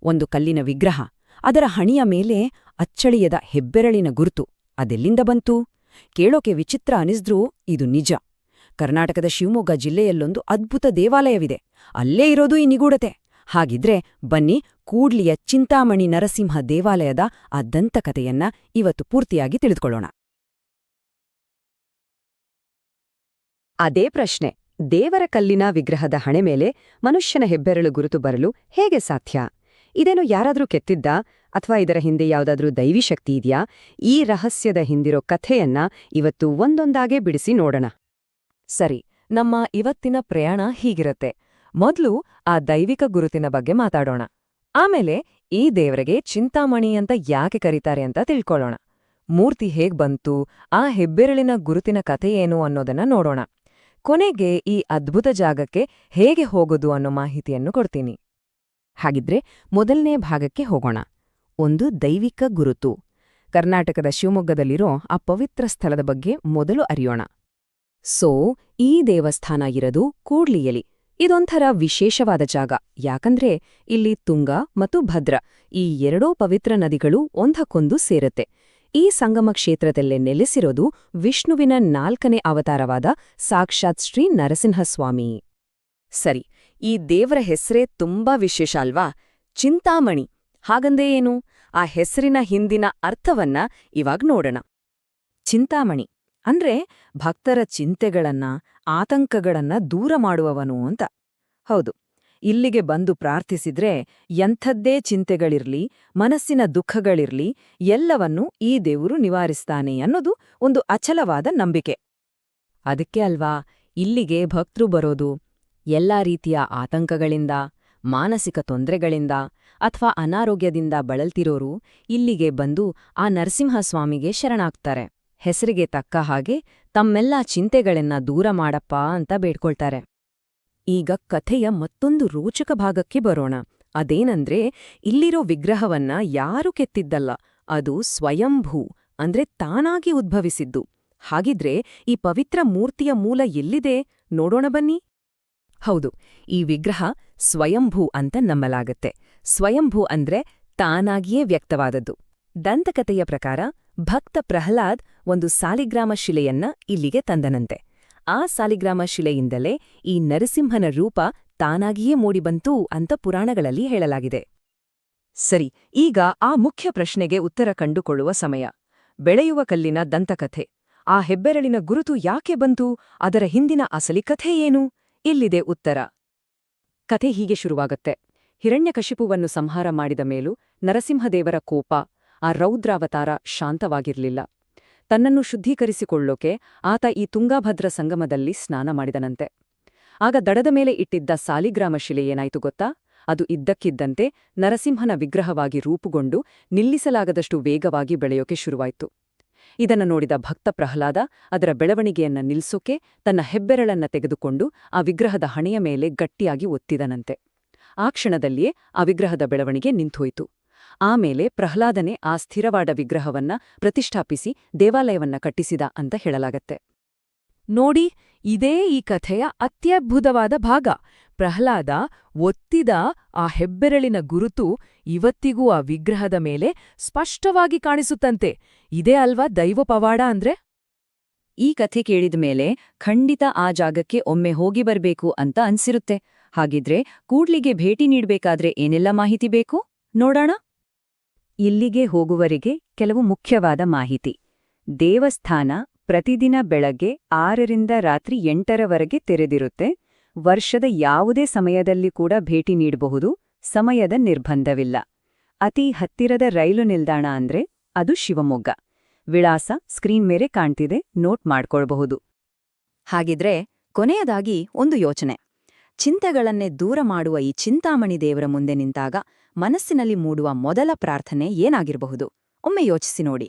ಒಂದು ಕಲ್ಲಿನ ವಿಗ್ರಹ, ಅದರ ಹಣಿಯ ಮೇಲೆ ಅಚ್ಚಳಿಯದ ಹೆಬ್ಬೆರಳಿನ ಗುರುತು. ಅದೆಲ್ಲಿಂದ ಬಂತು? ಕೇಳೋಕೆ ವಿಚಿತ್ರ ಅನಿಸಿದ್ರೂ ಇದು ನಿಜ. ಕರ್ನಾಟಕದ ಶಿವಮೊಗ್ಗ ಜಿಲ್ಲೆಯಲ್ಲೊಂದು ಅದ್ಭುತ ದೇವಾಲಯವಿದೆ. ಅಲ್ಲೇ ಇರೋದು ಈ ನಿಗೂಢತೆ. ಹಾಗಿದ್ರೆ ಬನ್ನಿ, ಕೂಡ್ಲಿಯ ಚಿಂತಾಮಣಿ ನರಸಿಂಹ ದೇವಾಲಯದ ಆ ದಂತಕಥೆಯನ್ನ ಇವತ್ತು ಪೂರ್ತಿಯಾಗಿ ತಿಳಿದುಕೊಳ್ಳೋಣ. ಅದೇ ಪ್ರಶ್ನೆ, ದೇವರ ಕಲ್ಲಿನ ವಿಗ್ರಹದ ಹಣೆ ಮೇಲೆ ಮನುಷ್ಯನ ಹೆಬ್ಬೆರಳು ಗುರುತು ಬರಲು ಹೇಗೆ ಸಾಧ್ಯ? ಇದೇನು ಯಾರಾದ್ರೂ ಕೆತ್ತಿದ್ದಾ ಅಥವಾ ಇದರ ಹಿಂದೆ ಯಾವುದಾದ್ರೂ ದೈವಿ ಶಕ್ತಿ ಇದೆಯಾ? ಈ ರಹಸ್ಯದ ಹಿಂದಿರೋ ಕಥೆಯನ್ನ ಇವತ್ತು ಒಂದೊಂದಾಗೆ ಬಿಡಿಸಿ ನೋಡೋಣ. ಸರಿ, ನಮ್ಮ ಇವತ್ತಿನ ಪ್ರಯಾಣ ಹೀಗಿರತ್ತೆ. ಮೊದಲು ಆ ದೈವಿಕ ಗುರುತಿನ ಬಗ್ಗೆ ಮಾತಾಡೋಣ. ಆಮೇಲೆ ಈ ದೇವರಿಗೆ ಚಿಂತಾಮಣಿ ಅಂತ ಯಾಕೆ ಕರೀತಾರೆ ಅಂತ ತಿಳ್ಕೊಳ್ಳೋಣ. ಮೂರ್ತಿ ಹೇಗ್ ಬಂತು, ಆ ಹೆಬ್ಬೆರಳಿನ ಗುರುತಿನ ಕಥೆಯೇನು ಅನ್ನೋದನ್ನ ನೋಡೋಣ. ಕೊನೆಗೆ ಈ ಅದ್ಭುತ ಜಾಗಕ್ಕೆ ಹೇಗೆ ಹೋಗೋದು ಅನ್ನೋ ಮಾಹಿತಿಯನ್ನು ಕೊಡ್ತೀನಿ. ಹಾಗಿದ್ರೆ ಮೊದಲನೇ ಭಾಗಕ್ಕೆ ಹೋಗೋಣ. ಒಂದು ದೈವಿಕ ಗುರುತು. ಕರ್ನಾಟಕದ ಶಿವಮೊಗ್ಗದಲ್ಲಿರೋ ಆ ಪವಿತ್ರ ಸ್ಥಳದ ಬಗ್ಗೆ ಮೊದಲು ಅರಿಯೋಣ. ಈ ದೇವಸ್ಥಾನ ಇರೋದು ಕೂಡ್ಲಿಯಲ್ಲಿ. ಇದೊಂಥರ ವಿಶೇಷವಾದ ಜಾಗ. ಯಾಕಂದ್ರೆ ಇಲ್ಲಿ ತುಂಗ ಮತ್ತು ಭದ್ರ, ಈ ಎರಡೂ ಪವಿತ್ರ ನದಿಗಳು ಒಂದಕ್ಕೊಂದು ಸೇರುತ್ತೆ. ಈ ಸಂಗಮ ಕ್ಷೇತ್ರದಲ್ಲೇ ನೆಲೆಸಿರೋದು ವಿಷ್ಣುವಿನ 4ನೇ ಅವತಾರವಾದ ಸಾಕ್ಷಾತ್ ಶ್ರೀ ನರಸಿಂಹಸ್ವಾಮಿ. ಸರಿ, ಈ ದೇವರ ಹೆಸರೇ ತುಂಬಾ ವಿಶೇಷ ಅಲ್ವಾ? ಚಿಂತಾಮಣಿ. ಹಾಗಂದೇ ಏನು? ಆ ಹೆಸರಿನ ಹಿಂದಿನ ಅರ್ಥವನ್ನ ಇವಾಗ್ ನೋಡೋಣ. ಚಿಂತಾಮಣಿ ಅಂದ್ರೆ ಭಕ್ತರ ಚಿಂತೆಗಳನ್ನ, ಆತಂಕಗಳನ್ನ ದೂರ ಮಾಡುವವನು ಅಂತ. ಹೌದು, ಇಲ್ಲಿಗೆ ಬಂದು ಪ್ರಾರ್ಥಿಸಿದ್ರೆ ಎಂಥದ್ದೇ ಚಿಂತೆಗಳಿರ್ಲಿ, ಮನಸ್ಸಿನ ದುಃಖಗಳಿರ್ಲಿ, ಎಲ್ಲವನ್ನೂ ಈ ದೇವರು ನಿವಾರಿಸ್ತಾನೆ ಅನ್ನೋದು ಒಂದು ಅಚಲವಾದ ನಂಬಿಕೆ. ಅದಕ್ಕೆ ಅಲ್ವಾ ಇಲ್ಲಿಗೆ ಭಕ್ತರು ಬರೋದು. ಎಲ್ಲಾ ರೀತಿಯ ಆತಂಕಗಳಿಂದ, ಮಾನಸಿಕ ತೊಂದರೆಗಳಿಂದ ಅಥವಾ ಅನಾರೋಗ್ಯದಿಂದ ಬಳಲ್ತಿರೋರು ಇಲ್ಲಿಗೆ ಬಂದು ಆ ನರಸಿಂಹಸ್ವಾಮಿಗೆ ಶರಣಾಗ್ತಾರೆ. ಹೆಸರಿಗೆ ತಕ್ಕ ಹಾಗೆ ತಮ್ಮೆಲ್ಲ ಚಿಂತೆಗಳನ್ನ ದೂರ ಮಾಡಪ್ಪ ಅಂತ ಬೇಡ್ಕೊಳ್ತಾರೆ. ಈಗ ಕಥೆಯ ಮತ್ತೊಂದು ರೋಚಕ ಭಾಗಕ್ಕೆ ಬರೋಣ. ಅದೇನಂದ್ರೆ, ಇಲ್ಲಿರೋ ವಿಗ್ರಹವನ್ನ ಯಾರು ಕೆತ್ತಿದ್ದಲ್ಲ, ಅದು ಸ್ವಯಂಭೂ, ಅಂದ್ರೆ ತಾನಾಗಿ ಉದ್ಭವಿಸಿದ್ದು. ಹಾಗಿದ್ರೆ ಈ ಪವಿತ್ರ ಮೂರ್ತಿಯ ಮೂಲ ಎಲ್ಲಿದೆ ನೋಡೋಣ ಬನ್ನಿ. ಹೌದು, ಈ ವಿಗ್ರಹ ಸ್ವಯಂಭೂ ಅಂತ ನಂಬಲಾಗತ್ತೆ. ಸ್ವಯಂಭೂ ಅಂದ್ರೆ ತಾನಾಗಿಯೇ ವ್ಯಕ್ತವಾದದ್ದು. ದಂತಕಥೆಯ ಪ್ರಕಾರ ಭಕ್ತ ಪ್ರಹ್ಲಾದ್ ಒಂದು ಸಾಲಿಗ್ರಾಮ ಶಿಲೆಯನ್ನ ಇಲ್ಲಿಗೆ ತಂದನಂತೆ. ಆ ಸಾಲಿಗ್ರಾಮ ಶಿಲೆಯಿಂದಲೇ ಈ ನರಸಿಂಹನ ರೂಪ ತಾನಾಗಿಯೇ ಮೂಡಿಬಂತು ಅಂತ ಪುರಾಣಗಳಲ್ಲಿ ಹೇಳಲಾಗಿದೆ. ಸರಿ, ಈಗ ಆ ಮುಖ್ಯ ಪ್ರಶ್ನೆಗೆ ಉತ್ತರ ಕಂಡುಕೊಳ್ಳುವ ಸಮಯ. ಬೆಳೆಯುವ ಕಲ್ಲಿನ ದಂತಕಥೆ. ಆ ಹೆಬ್ಬೆರಳಿನ ಗುರುತು ಯಾಕೆ ಬಂತು? ಅದರ ಹಿಂದಿನ ಅಸಲಿ ಕಥೆ ಏನು? ಇಲ್ಲಿದೆ ಉತ್ತರ. ಕಥೆ ಹೀಗೆ ಶುರುವಾಗತ್ತೆ. ಹಿರಣ್ಯಕಶಿಪುವನ್ನು ಸಂಹಾರ ಮಾಡಿದ ಮೇಲೂ ನರಸಿಂಹದೇವರ ಕೋಪ, ಆ ರೌದ್ರಾವತಾರ ಶಾಂತವಾಗಿರ್ಲಿಲ್ಲ. ತನ್ನನ್ನು ಶುದ್ಧೀಕರಿಸಿಕೊಳ್ಳೋಕೆ ಆತ ಈ ತುಂಗಾಭದ್ರ ಸಂಗಮದಲ್ಲಿ ಸ್ನಾನ ಮಾಡಿದನಂತೆ. ಆಗ ದಡದ ಮೇಲೆ ಇಟ್ಟಿದ್ದ ಸಾಲಿಗ್ರಾಮ ಶಿಲೆ ಏನಾಯ್ತು ಗೊತ್ತಾ? ಅದು ಇದ್ದಕ್ಕಿದ್ದಂತೆ ನರಸಿಂಹನ ವಿಗ್ರಹವಾಗಿ ರೂಪುಗೊಂಡು ನಿಲ್ಲಿಸಲಾಗದಷ್ಟು ವೇಗವಾಗಿ ಬೆಳೆಯೋಕೆ ಶುರುವಾಯ್ತು. ಇದನ್ನ ನೋಡಿದ ಭಕ್ತ ಪ್ರಹ್ಲಾದ ಅದರ ಬೆಳವಣಿಗೆಯನ್ನ ನಿಲ್ಸೋಕೆ ತನ್ನ ಹೆಬ್ಬೆರಳನ್ನ ತೆಗೆದುಕೊಂಡು ಆ ವಿಗ್ರಹದ ಹಣೆಯ ಮೇಲೆ ಗಟ್ಟಿಯಾಗಿ ಒತ್ತಿದನಂತೆ. ಆ ಕ್ಷಣದಲ್ಲಿಯೇ ಆ ವಿಗ್ರಹದ ಬೆಳವಣಿಗೆ ನಿಂತೋಯ್ತು. ಆಮೇಲೆ ಪ್ರಹ್ಲಾದನೇ ಆ ಸ್ಥಿರವಾದ ವಿಗ್ರಹವನ್ನ ಪ್ರತಿಷ್ಠಾಪಿಸಿ ದೇವಾಲಯವನ್ನ ಕಟ್ಟಿಸಿದ ಅಂತ ಹೇಳಲಾಗತ್ತೆ. ನೋಡಿ, ಇದೇ ಈ ಕಥೆಯ ಅತ್ಯದ್ಭುತವಾದ ಭಾಗ. ಪ್ರಹ್ಲಾದ ಒತ್ತಿದ ಆ ಹೆಬ್ಬೆರಳಿನ ಗುರುತು ಇವತ್ತಿಗೂ ಆ ವಿಗ್ರಹದ ಮೇಲೆ ಸ್ಪಷ್ಟವಾಗಿ ಕಾಣಿಸುತ್ತಂತೆ. ಇದೇ ಅಲ್ವಾ ದೈವ ಪವಾಡ ಅಂದ್ರೆ? ಈ ಕಥೆ ಕೇಳಿದ ಮೇಲೆ ಖಂಡಿತ ಆ ಜಾಗಕ್ಕೆ ಒಮ್ಮೆ ಹೋಗಿ ಬರ್ಬೇಕು ಅಂತ ಅನ್ಸಿರುತ್ತೆ. ಹಾಗಿದ್ರೆ ಕೂಡ್ಲಿಗೆ ಭೇಟಿ ನೀಡ್ಬೇಕಾದ್ರೆ ಏನೆಲ್ಲ ಮಾಹಿತಿ ಬೇಕು ನೋಡೋಣ. ಇಲ್ಲಿಗೆ ಹೋಗುವರಿಗೆ ಕೆಲವು ಮುಖ್ಯವಾದ ಮಾಹಿತಿ. ದೇವಸ್ಥಾನ ಪ್ರತಿದಿನ ಬೆಳಗ್ಗೆ 6ರಿಂದ ರಾತ್ರಿ 8ರವರೆಗೆ ತೆರೆದಿರುತ್ತೆ. ವರ್ಷದ ಯಾವುದೇ ಸಮಯದಲ್ಲಿ ಕೂಡ ಭೇಟಿ ನೀಡಬಹುದು. ಸಮಯದ ನಿರ್ಬಂಧವಿಲ್ಲ. ಅತಿ ಹತ್ತಿರದ ರೈಲು ನಿಲ್ದಾಣ ಅಂದ್ರೆ ಅದು ಶಿವಮೊಗ್ಗ. ವಿಳಾಸ ಸ್ಕ್ರೀನ್ ಮೇಲೆ ಕಾಣ್ತಿದೆ, ನೋಟ್ ಮಾಡ್ಕೊಳ್ಬಹುದು. ಹಾಗಿದ್ರೆ ಕೊನೆಯದಾಗಿ ಒಂದು ಯೋಚನೆ. ಚಿಂತೆಗಳನ್ನೇ ದೂರ ಮಾಡುವ ಈ ಚಿಂತಾಮಣಿ ದೇವರ ಮುಂದೆ ನಿಂತಾಗ ಮನಸ್ಸಿನಲ್ಲಿ ಮೂಡುವ ಮೊದಲ ಪ್ರಾರ್ಥನೆ ಏನಾಗಿರಬಹುದು? ಒಮ್ಮೆ ಯೋಚಿಸಿ ನೋಡಿ.